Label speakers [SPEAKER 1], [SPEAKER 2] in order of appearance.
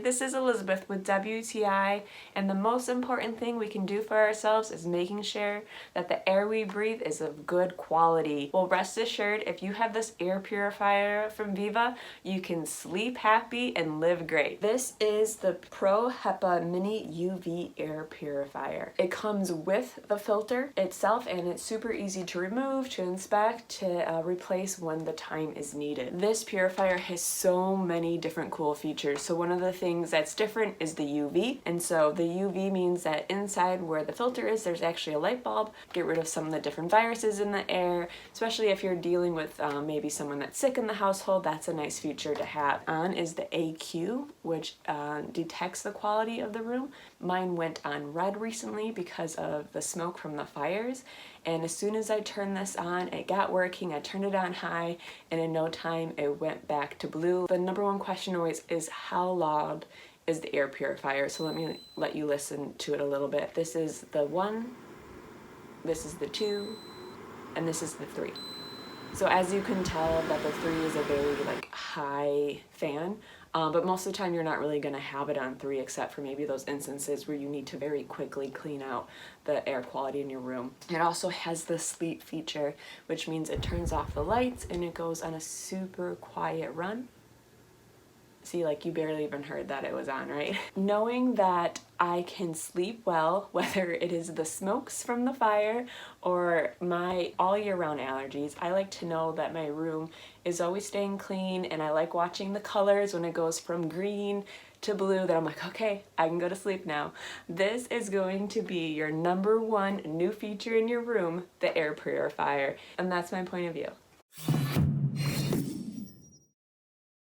[SPEAKER 1] this is Elizabeth with WTI, and the most important thing we can do for ourselves is making sure that the air we breathe is of good quality. Well, rest assured, if you have this air purifier from Veva, you can sleep happy and live great. This is the Pro HEPA Mini UV Air Purifier. It comes with the filter itself, and it's super easy to remove, to inspect, to replace when the time is needed. This purifier has so many different cool features. So one of the things that's different is the UV, and so the UV means that inside where the filter is, there's actually a light bulb. Get rid of some of the different viruses in the air, especially if you're dealing with maybe someone that's sick in the household. That's a nice feature to have. On is the AQ, which detects the quality of the room. Mine went on red recently because of the smoke from the fires, and as soon as I turned this on, it got working. I turned it on high, and in no time it went back to blue. The number one question always is, how loud is the air purifier? So let you listen to it a little bit. This is the 1, this is the 2, and this is the 3. So as you can tell that the 3 is a very high fan, but most of the time you're not really going to have it on 3, except for maybe those instances where you need to very quickly clean out the air quality in your room. It also has the sleep feature, which means it turns off the lights and it goes on a super quiet run. See, you barely even heard that it was on, right? Knowing that I can sleep well, whether it is the smokes from the fire or my all year round allergies, I like to know that my room is always staying clean, and I like watching the colors when it goes from green to blue, that I'm like, okay, I can go to sleep now. This is going to be your #1 new feature in your room, the air purifier, and that's my point of view.